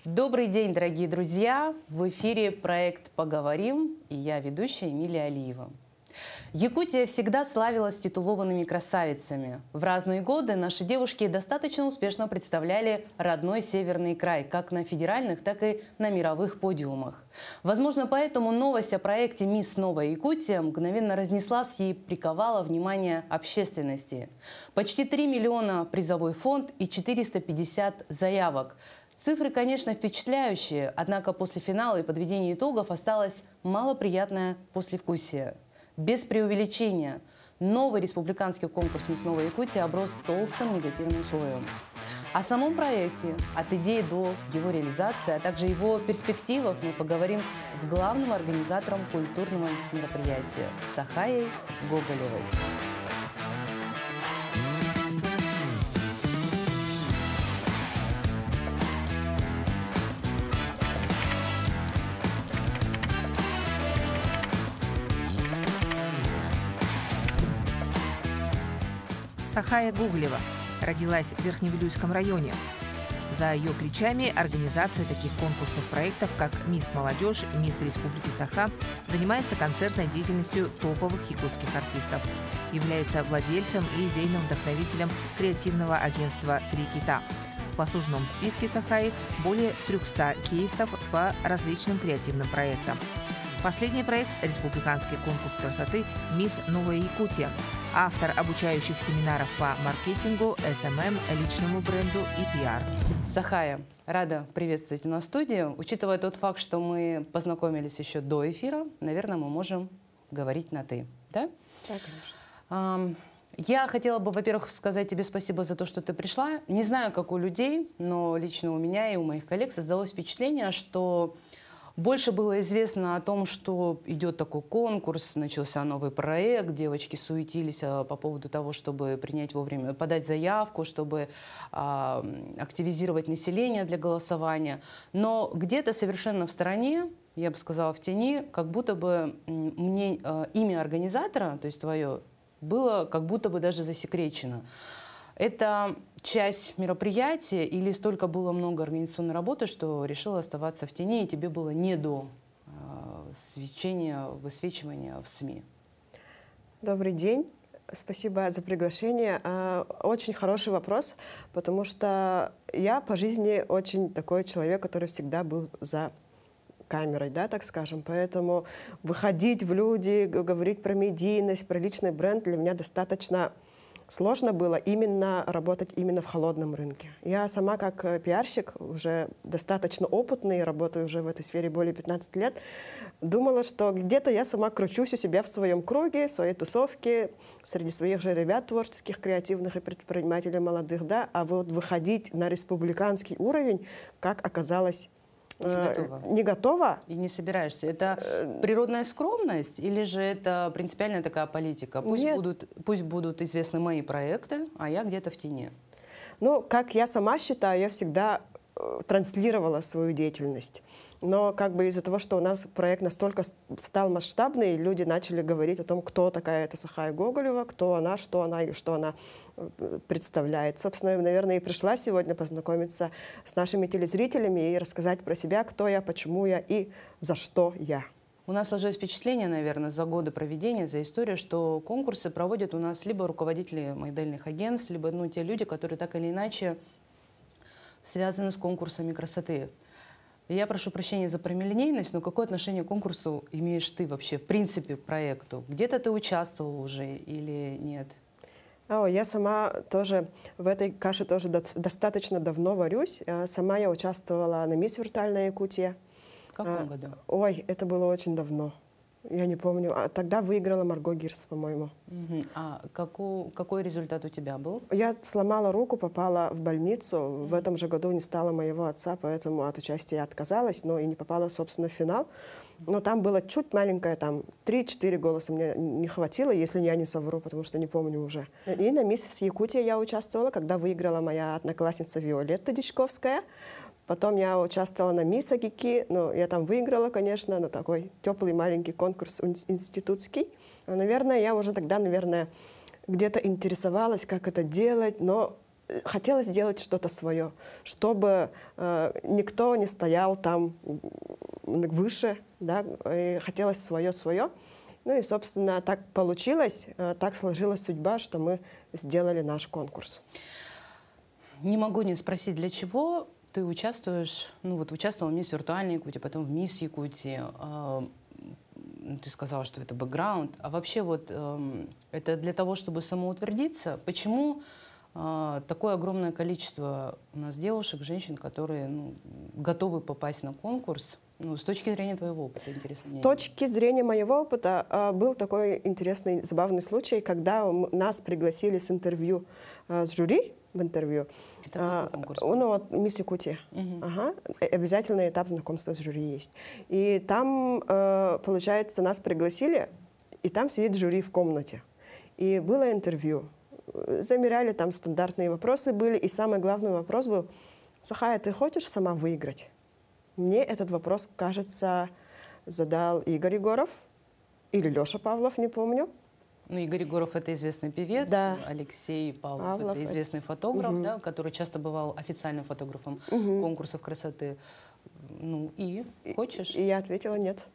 Добрый день, дорогие друзья! В эфире проект «Поговорим» и я, ведущая Эмилия Алиева. Якутия всегда славилась титулованными красавицами. В разные годы наши девушки достаточно успешно представляли родной северный край как на федеральных, так и на мировых подиумах. Возможно, поэтому новость о проекте «Мисс Новая Якутия» мгновенно разнеслась и приковала внимание общественности. Почти 3 миллиона призовой фонд и 450 заявок. Цифры, конечно, впечатляющие, однако после финала и подведения итогов осталось малоприятное послевкусие. Без преувеличения, новый республиканский конкурс «Мисс Новая Якутия» оброс толстым негативным слоем. О самом проекте, от идеи до его реализации, а также его перспективах мы поговорим с главным организатором культурного мероприятия Сахаей Гоголевой. Сахая Гоголева родилась в Верхневилюйском районе. За ее плечами организация таких конкурсных проектов, как «Мисс Молодежь», «Мисс Республики Саха» занимается концертной деятельностью топовых якутских артистов. Является владельцем и идейным вдохновителем креативного агентства «Три кита». В послужном списке Сахаи более 300 кейсов по различным креативным проектам. Последний проект – республиканский конкурс красоты «Мисс Новая Якутия». Автор обучающих семинаров по маркетингу, СММ, личному бренду и пиар. Сахая, рада приветствовать у нас в студии. Учитывая тот факт, что мы познакомились еще до эфира, наверное, мы можем говорить на «ты». Да? Да, конечно. Я хотела бы, во-первых, сказать тебе спасибо за то, что ты пришла. Не знаю, как у людей, но лично у меня и у моих коллег создалось впечатление, что больше было известно о том, что идет такой конкурс, начался новый проект, девочки суетились по поводу того, чтобы принять вовремя, подать заявку, чтобы активизировать население для голосования. Но где-то совершенно в стороне, я бы сказала, в тени, как будто бы мне имя организатора, то есть твое, было как будто бы даже засекречено. Это часть мероприятия или столько было много организационной работы, что решила оставаться в тени, и тебе было не до высвечивания в СМИ? Добрый день. Спасибо за приглашение. Очень хороший вопрос, потому что я по жизни очень такой человек, который всегда был за камерой, да, так скажем. Поэтому выходить в люди, говорить про медийность, про личный бренд для меня достаточно сложно было именно работать именно в холодном рынке. Я сама как пиарщик, уже достаточно опытный, работаю уже в этой сфере более 15 лет, думала, что где-то я сама кручусь у себя в своем круге, в своей тусовке, среди своих же ребят творческих, креативных и предпринимателей молодых, да, а вот выходить на республиканский уровень, как оказалось, не готова. И не собираешься. Это природная скромность или же это принципиальная такая политика? Пусть будут известны мои проекты, а я где-то в тени. Ну, как я сама считаю, я всегда транслировала свою деятельность. Но как бы из-за того, что у нас проект настолько стал масштабный, люди начали говорить о том, кто такая эта Сахая Гоголева, кто она и что она представляет. Собственно, наверное, и пришла сегодня познакомиться с нашими телезрителями и рассказать про себя, кто я, почему я и за что я. У нас сложилось впечатление, наверное, за годы проведения, за историю, что конкурсы проводят у нас либо руководители модельных агентств, либо те люди, которые так или иначе связаны с конкурсами красоты. Я прошу прощения за прямолинейность, но какое отношение к конкурсу имеешь ты вообще, в принципе, к проекту? Где-то ты участвовал уже или нет? Я сама тоже в этой каше тоже достаточно давно варюсь. Сама я участвовала на «Мисс Виртуальная Якутия». В каком году? Ой, это было очень давно. Я не помню. Тогда выиграла Марго Гирс, по-моему. А какой результат у тебя был? Я сломала руку, попала в больницу. В этом же году не стало моего отца, поэтому от участия я отказалась, но и не попала, собственно, в финал. Но там было чуть маленькое, там 3-4 голоса мне не хватило, если я не совру, потому что не помню уже. И на «Мисс Якутия» я участвовала, когда выиграла моя одноклассница Виолетта Дичковская. Потом я участвовала на «Мисс Агики», но я там выиграла, конечно, но такой теплый маленький конкурс институтский. Наверное, я уже тогда, где-то интересовалась, как это делать, но хотелось сделать что-то свое, чтобы никто не стоял там выше, да, и хотелось свое. Ну и, собственно, так получилось, так сложилась судьба, что мы сделали наш конкурс. Не могу не спросить, для чего ты участвуешь, ну вот участвовала в «Мисс Виртуальной Якутии», потом в «Мисс Якутии». Ты сказала, что это бэкграунд. А вообще вот это для того, чтобы самоутвердиться? Почему такое огромное количество у нас девушек, женщин, которые готовы попасть на конкурс? Ну, с точки зрения твоего опыта, интересно. С точки зрения моего опыта был такой интересный, забавный случай, когда нас пригласили с интервью, с жюри в интервью. Это какой конкурс? Ну, вот, «Мисс Якутия». Ага. Обязательный этап знакомства с жюри есть. И там, получается, нас пригласили, и там сидит жюри в комнате. И было интервью. Замеряли, там стандартные вопросы были, и самый главный вопрос был: «Сахая, ты хочешь сама выиграть?» Мне этот вопрос, кажется, задал Игорь Егоров или Леша Павлов, не помню. Ну, Игорь Егоров — это известный певец, да. Алексей Павлов — это известный фотограф, да, который часто бывал официальным фотографом конкурсов красоты. Ну, и хочешь? И я ответила нет.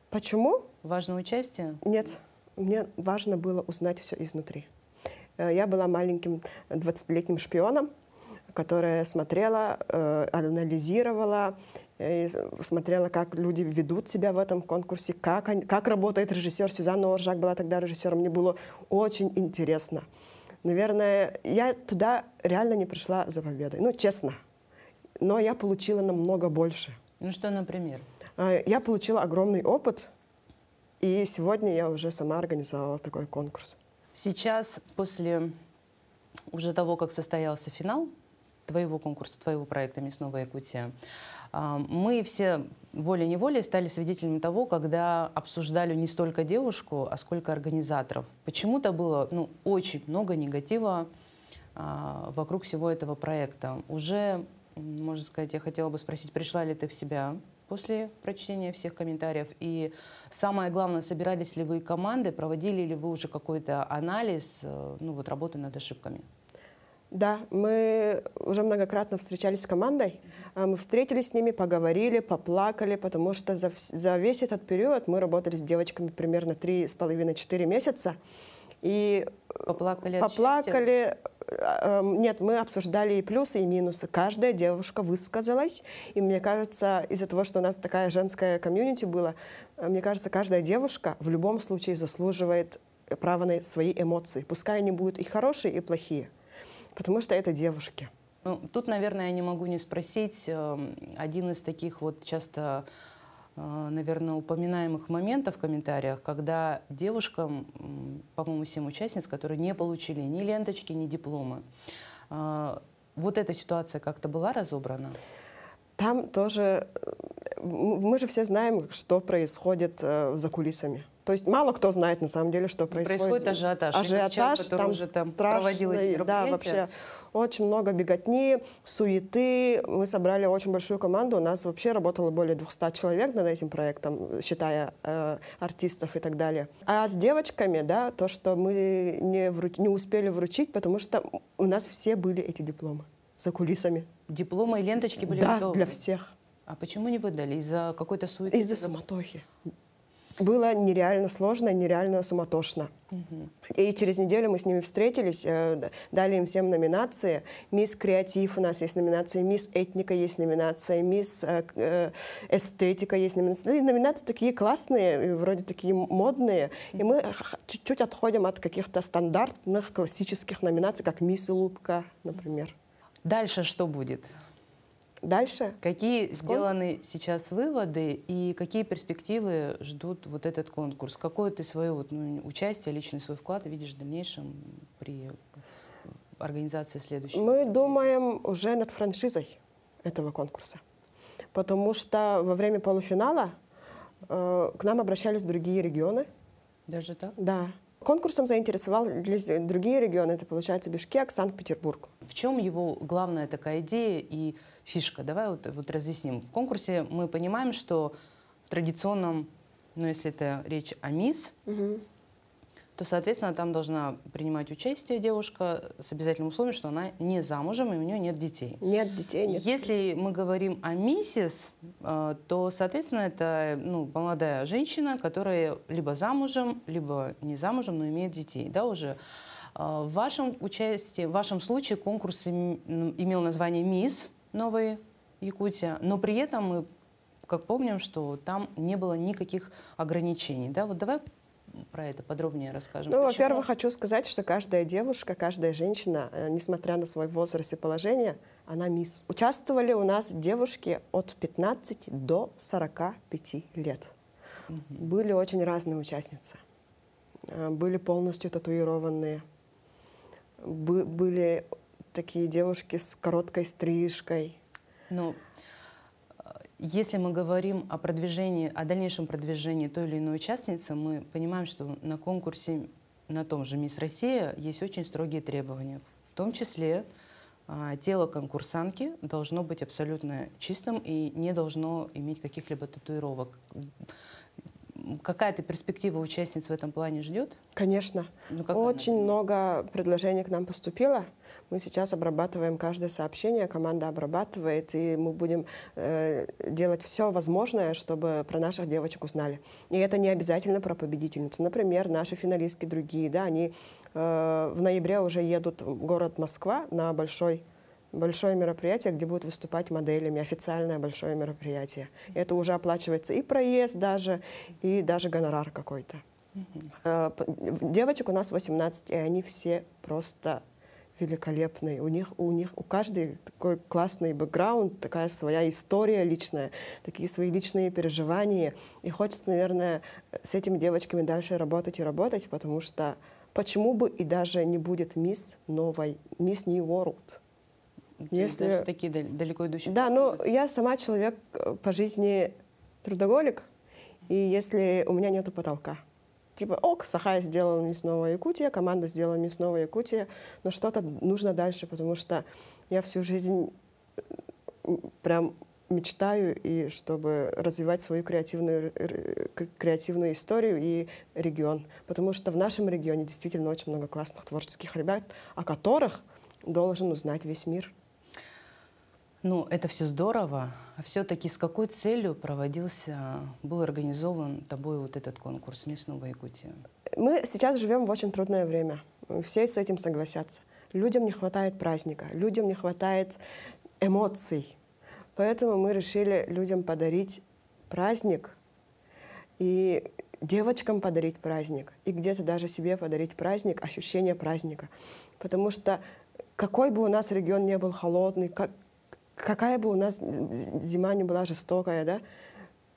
Почему? Важное участие? Нет. Мне важно было узнать все изнутри. Я была маленьким 20-летним шпионом, которая смотрела, анализировала, смотрела, как люди ведут себя в этом конкурсе, как работает режиссер. Сюзанна Оржак была тогда режиссером. Мне было очень интересно. Наверное, я туда реально не пришла за победой. Ну, честно. Но я получила намного больше. Ну, что, например? Я получила огромный опыт, и сегодня я уже сама организовала такой конкурс. Сейчас, после уже того, как состоялся финал твоего конкурса, твоего проекта «Мисс Новая Якутия», мы все волей-неволей стали свидетелями того, когда обсуждали не столько девушку, а сколько организаторов. Почему-то было очень много негатива вокруг всего этого проекта. Уже, можно сказать, я хотела бы спросить, пришла ли ты в себя после прочтения всех комментариев? И самое главное, собирались ли вы команды, проводили ли вы уже какой-то анализ работы над ошибками? Да, мы уже многократно встречались с командой. Мы встретились с ними, поговорили, поплакали, потому что за весь этот период мы работали с девочками примерно 3,5-4 месяца. И поплакали? Нет, мы обсуждали и плюсы, и минусы. Каждая девушка высказалась. И мне кажется, из-за того, что у нас такая женская комьюнити была, мне кажется, каждая девушка в любом случае заслуживает права на свои эмоции. Пускай они будут и хорошие, и плохие. Потому что это девушки. Ну, тут, наверное, я не могу не спросить. Один из таких вот часто, наверное, упоминаемых моментов в комментариях, когда девушкам, по-моему, 7 участниц, которые не получили ни ленточки, ни дипломы. Вот эта ситуация как-то была разобрана? Там тоже... Мы же все знаем, что происходит за кулисами. То есть мало кто знает на самом деле, что происходит. Происходит ажиотаж. Ажиотаж, там уже проводил эти мероприятия. Да, вообще очень много беготни, суеты. Мы собрали очень большую команду. У нас вообще работало более 200 человек над этим проектом, считая артистов и так далее. А с девочками, да, то, что мы не успели вручить, потому что у нас все были эти дипломы за кулисами. Дипломы и ленточки были готовы? Да, для всех. А почему не выдали? Из-за какой-то суеты? Из-за суматохи. Было нереально сложно, нереально суматошно. И через неделю мы с ними встретились, дали им всем номинации. «Мисс Креатив» у нас есть номинация, «Мисс Этника» есть номинация, «Мисс Эстетика» есть номинация. И номинации такие классные, вроде такие модные. И мы чуть-чуть отходим от каких-то стандартных классических номинаций, как «Мисс Улыбка», например. Дальше что будет? Дальше? Какие сделаны сейчас выводы и какие перспективы ждут вот этот конкурс? Какое ты свое участие, личный свой вклад видишь в дальнейшем при организации следующего? Мы думаем уже над франшизой этого конкурса, потому что во время полуфинала к нам обращались другие регионы. Даже так? Да. Конкурсом заинтересовались другие регионы, это получается Бишкек, Санкт-Петербург. В чем его главная такая идея и фишка? Давай вот разъясним. В конкурсе мы понимаем, что в традиционном, если это речь о МИС, то, соответственно, там должна принимать участие девушка с обязательным условием, что она не замужем и у нее нет детей. Нет детей, нет. Если мы говорим о миссис, то, соответственно, это молодая женщина, которая либо замужем, либо не замужем, но имеет детей. Да, уже. В вашем случае конкурс имел название «Мисс Новая Якутия», но при этом мы, как помним, что там не было никаких ограничений. Да? Вот давай про это подробнее расскажем. Ну, во-первых, хочу сказать, что каждая девушка, каждая женщина, несмотря на свой возраст и положение, она мисс. Участвовали у нас девушки от 15 до 45 лет. Были очень разные участницы. Были полностью татуированные. Были такие девушки с короткой стрижкой. Ну, если мы говорим о продвижении, о дальнейшем продвижении той или иной участницы, мы понимаем, что на конкурсе, на том же «Мисс Россия» есть очень строгие требования. В том числе тело конкурсантки должно быть абсолютно чистым и не должно иметь каких-либо татуировок. Какая-то перспектива участниц в этом плане ждет? Конечно. Очень много предложений к нам поступило. Мы сейчас обрабатываем каждое сообщение, команда обрабатывает, и мы будем делать все возможное, чтобы про наших девочек узнали. И это не обязательно про победительницу. Например, наши финалистки другие, да, они в ноябре уже едут в город Москва на большое мероприятие, где будут выступать моделями, официальное большое мероприятие. Это уже оплачивается и проезд даже, и даже гонорар какой-то. Девочек у нас 18, и они все просто великолепные. У каждой такой классный бэкграунд, такая своя история личная, такие свои личные переживания. И хочется, наверное, с этими девочками дальше работать и работать, потому что почему бы и даже не будет мисс новой, мисс New World. Если такие далеко идущие. Да, но я сама человек по жизни трудоголик, и если у меня нету потолка. Типа, Сахая сделала «Мисс Новая Якутия», команда сделала «Мисс Новая Якутия», но что-то нужно дальше, потому что я всю жизнь прям мечтаю, и чтобы развивать свою креативную историю и регион. Потому что в нашем регионе действительно очень много классных творческих ребят, о которых должен узнать весь мир. Ну, это все здорово. А все-таки с какой целью был организован тобой вот этот конкурс «Мисс Новая Якутия»? Мы сейчас живем в очень трудное время. Все с этим согласятся. Людям не хватает праздника, людям не хватает эмоций. Поэтому мы решили людям подарить праздник и девочкам подарить праздник, и где-то даже себе подарить праздник, ощущение праздника. Потому что какой бы у нас регион не был холодный, какая бы у нас зима не была жестокая, да,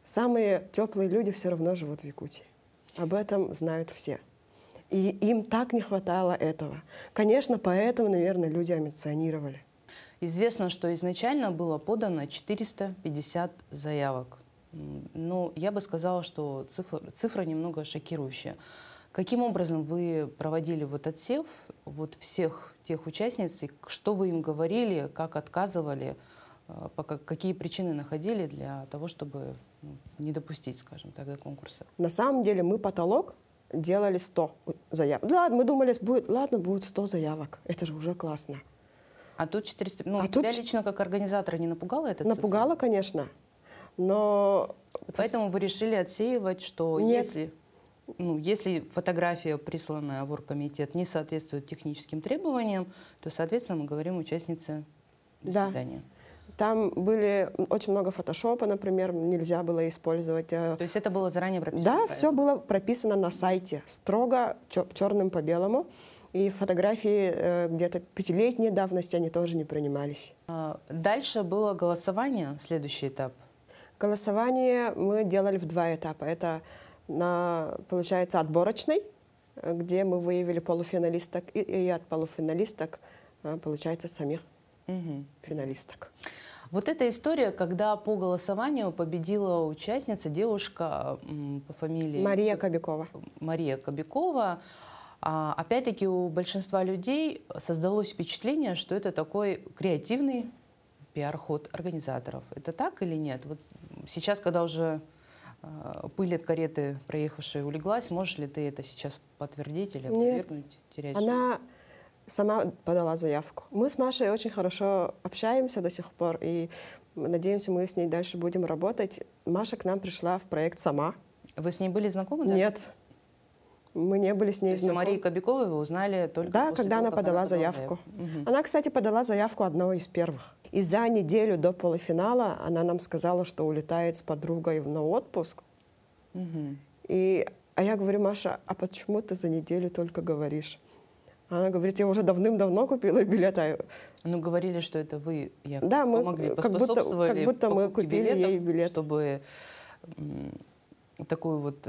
самые теплые люди все равно живут в Якутии. Об этом знают все. И им так не хватало этого. Конечно, поэтому, наверное, люди амбиционировали. Известно, что изначально было подано 450 заявок. Но я бы сказала, что цифра немного шокирующая. Каким образом вы проводили отсев всех тех участниц, и что вы им говорили, как отказывали, какие причины находили для того, чтобы не допустить, скажем так, до конкурса? На самом деле мы потолок делали 100 заявок. Ладно, мы думали, будет 100 заявок. Это же уже классно. А тут 400... тебя лично как организатора не напугало это? Напугало, конечно. Но... Поэтому вы решили отсеивать, что Нет. если фотография, присланная в оргкомитет, не соответствует техническим требованиям, то, соответственно, мы говорим участнице «до свидания». Там были очень много фотошопа, например, нельзя было использовать. То есть это было заранее прописано? Да, все было прописано на сайте, строго черным по белому. И фотографии где-то 5-летней давности, они тоже не принимались. Дальше было голосование, следующий этап? Голосование мы делали в 2 этапа. Это получается, отборочный, где мы выявили полуфиналисток, и от полуфиналисток, получается, самих финалисток. Вот эта история, когда по голосованию победила участница, девушка по фамилии... Мария Кобякова. Мария Кобякова. Опять-таки у большинства людей создалось впечатление, что это такой креативный пиар-ход организаторов. Это так или нет? Вот сейчас, когда уже пыль от кареты, проехавшей, улеглась. Можешь ли ты это сейчас подтвердить или опровергнуть? Нет, она сама подала заявку. Мы с Машей очень хорошо общаемся до сих пор, и надеемся, мы с ней дальше будем работать. Маша к нам пришла в проект сама. Вы с ней были знакомы? Да? Нет, мы не были с ней знакомы. Марии Кобяковой вы узнали только да, после когда того, она подала заявку. Она, кстати, подала заявку одной из первых. И за неделю до полуфинала она нам сказала, что улетает с подругой на отпуск. А я говорю: Маша, а почему ты за неделю только говоришь? Она говорит: я уже давным-давно купила билет. Ну, говорили, что это вы да, мы помогли, как будто мы купили билетов, ей билет. Чтобы такую вот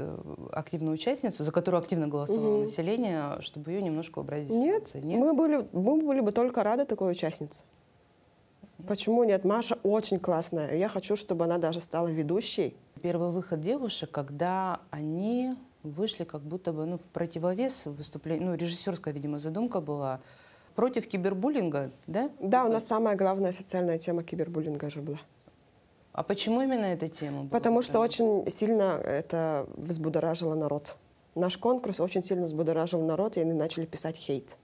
активную участницу, за которую активно голосовало население, чтобы ее немножко убрать. Нет, мы были бы только рады такой участнице. Почему нет? Маша очень классная. Я хочу, чтобы она даже стала ведущей. Первый выход девушек, когда они вышли как будто бы в противовес выступлению, режиссерская, видимо, задумка была против кибербуллинга, да? Да, у нас самая главная социальная тема кибербуллинга же была. А почему именно эта тема была? Потому что очень сильно это взбудоражило народ. Наш конкурс очень сильно взбудоражил народ, и они начали писать хейт.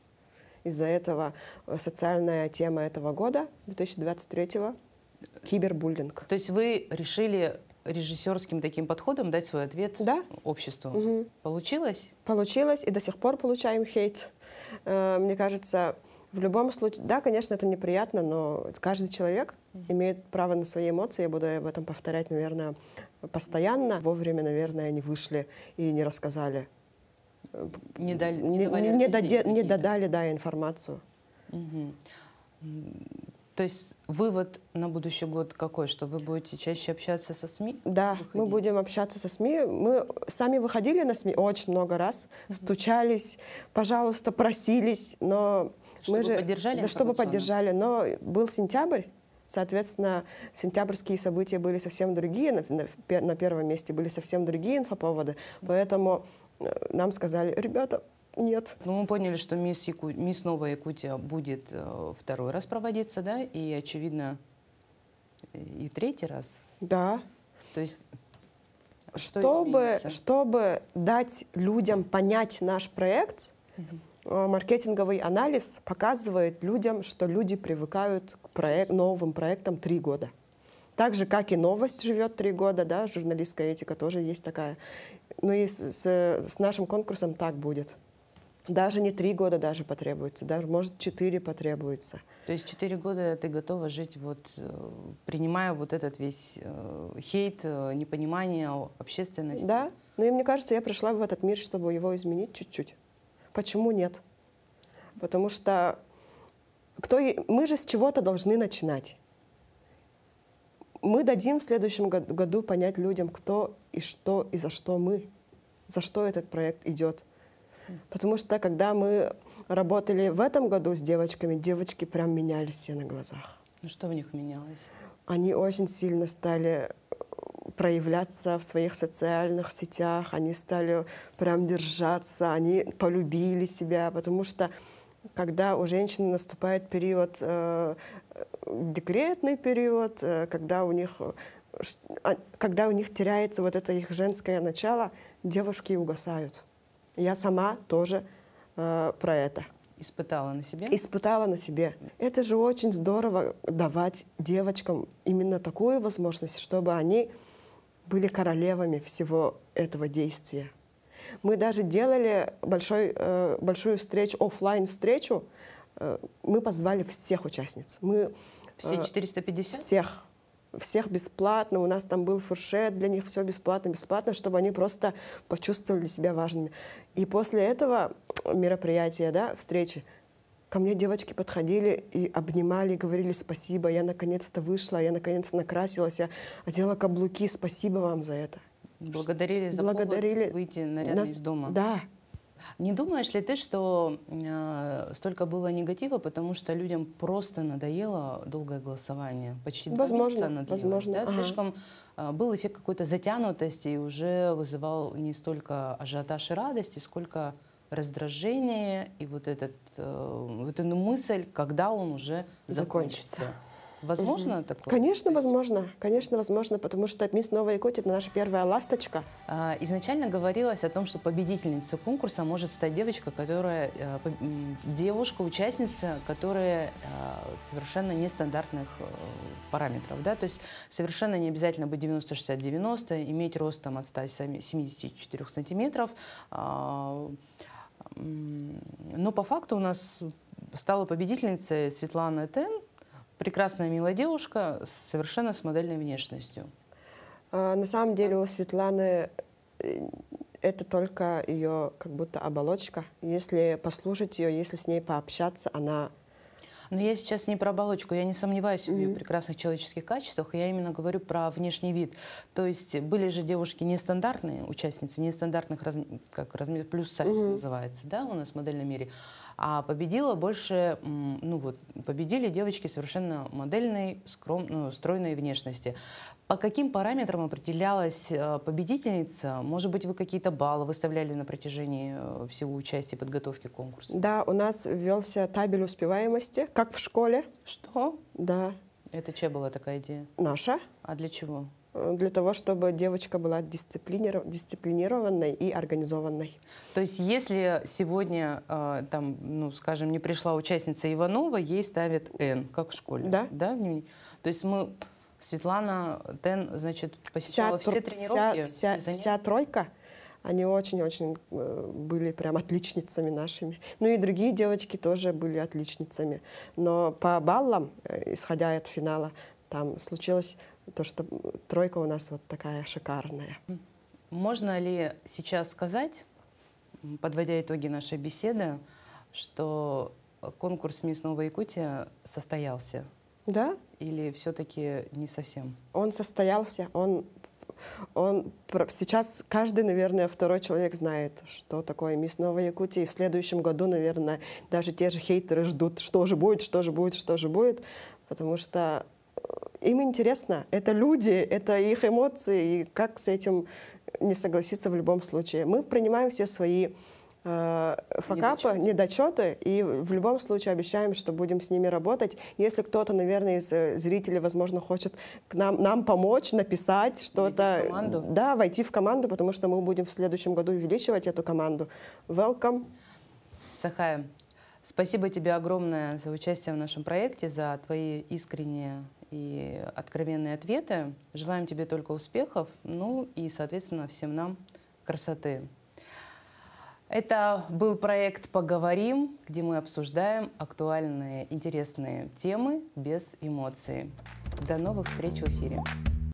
Из-за этого социальная тема этого года, 2023-го, кибербуллинг. То есть вы решили режиссерским таким подходом дать свой ответ обществу? Получилось? Получилось, и до сих пор получаем хейт. Мне кажется, в любом случае, да, конечно, это неприятно, но каждый человек имеет право на свои эмоции. Я буду об этом повторять, наверное, постоянно. Вовремя, наверное, они вышли и не рассказали. Не додали, да, информацию. То есть вывод на будущий год какой? Что вы будете чаще общаться со СМИ? Да, выходить? Мы будем общаться со СМИ. Мы сами выходили на СМИ очень много раз, стучались, пожалуйста, просились, но чтобы мы же... поддержали да, чтобы поддержали. Но был сентябрь, соответственно, сентябрьские события были совсем другие, на первом месте были совсем другие инфоповоды, поэтому нам сказали: ребята, нет. Ну, мы поняли, что мисс Новая Якутия будет второй раз проводиться, да, и, очевидно, и третий раз. Да. То есть, чтобы дать людям понять наш проект, маркетинговый анализ показывает людям, что люди привыкают к новым проектам 3 года. Так же, как и новость живет 3 года, да, журналистская этика тоже есть такая. Ну и с нашим конкурсом так будет. Даже не 3 года даже потребуется, даже, может, 4 потребуется. То есть 4 года ты готова жить, принимая этот весь хейт, непонимание общественности? Да, но и мне кажется, я пришла в этот мир, чтобы его изменить чуть-чуть. Почему нет? Потому что мы же с чего-то должны начинать. Мы дадим в следующем году понять людям, кто и что, и за что этот проект идет. Потому что, когда мы работали в этом году с девочками, девочки прям менялись все на глазах. Ну что в них менялось? Они очень сильно стали проявляться в своих социальных сетях, они стали прям держаться, они полюбили себя, потому что когда у женщины наступает период, декретный период, когда у них теряется это их женское начало, девушки угасают. Я сама тоже про это. Испытала на себе? Испытала на себе. Это же очень здорово давать девочкам именно такую возможность, чтобы они были королевами всего этого действия. Мы даже делали большую встречу, офлайн встречу. Мы позвали всех участниц. Все 450? Всех бесплатно. У нас там был фуршет для них, все бесплатно, чтобы они просто почувствовали себя важными. И после этого мероприятия, да, встречи, ко мне девочки подходили и обнимали, и говорили: спасибо, я наконец-то вышла, я наконец-то накрасилась, я одела каблуки, спасибо вам за это. Благодарили за повод выйти нарядно из дома. Да. Не думаешь ли ты, что столько было негатива, потому что людям просто надоело долгое голосование? Почти 2 месяца надоело. Возможно. Да? Слишком был эффект какой-то затянутости и уже вызывал не столько ажиотаж и радости, сколько раздражение и эту мысль, когда он уже закончится. Возможно такое? Конечно, возможно, потому что «Мисс Новая Якутия» — это наша первая ласточка. Изначально говорилось о том, что победительницей конкурса может стать девочка, девушка-участница, которая совершенно нестандартных параметров. Да? То есть совершенно не обязательно быть 90-60-90, иметь рост там, от 174 сантиметров. Но по факту у нас стала победительницей Светлана Тен, прекрасная, милая девушка, совершенно с модельной внешностью. На самом деле у Светланы это только ее как будто оболочка. Если послушать ее, если с ней пообщаться, она... Но я сейчас не про оболочку, я не сомневаюсь в ее прекрасных человеческих качествах, я именно говорю про внешний вид. То есть были же девушки нестандартные, участницы нестандартных размеров, плюс сайз называется, да, у нас в модельном мире. А победила больше, победили девочки совершенно модельной, стройной внешности. По каким параметрам определялась победительница? Может быть, вы какие-то баллы выставляли на протяжении всего участия и подготовки к конкурсу? Да, у нас ввелся табель успеваемости, как в школе. Что? Да. Это чья была такая идея? Наша. А для чего? Для того, чтобы девочка была дисциплинированной и организованной. То есть если сегодня, скажем, не пришла участница Иванова, ей ставят N, как в школе? Да. Да? То есть Светлана Тен, значит, посещала все тренировки? Вся тройка, они очень-очень были прям отличницами нашими. Ну и другие девочки тоже были отличницами. Но по баллам, исходя от финала, там случилось то, что тройка у нас вот такая шикарная. Можно ли сейчас сказать, подводя итоги нашей беседы, что конкурс «Мисс Новая Якутия» состоялся? Да. Или все-таки не совсем? Он состоялся. Сейчас каждый, наверное, второй человек знает, что такое «Мисс Новая Якутия». И в следующем году, наверное, даже те же хейтеры ждут, что же будет. Потому что им интересно. Это люди, это их эмоции. И как с этим не согласиться в любом случае? Мы принимаем все свои факапы, недочеты, и в любом случае обещаем, что будем с ними работать. Если кто-то, наверное, из зрителей, возможно, хочет нам помочь, написать что-то, войти в команду, потому что мы будем в следующем году увеличивать эту команду. Welcome. Сахая, спасибо тебе огромное за участие в нашем проекте, за твои искренние и откровенные ответы. Желаем тебе только успехов, и, соответственно, всем нам красоты. Это был проект «Поговорим», где мы обсуждаем актуальные, интересные темы без эмоций. До новых встреч в эфире.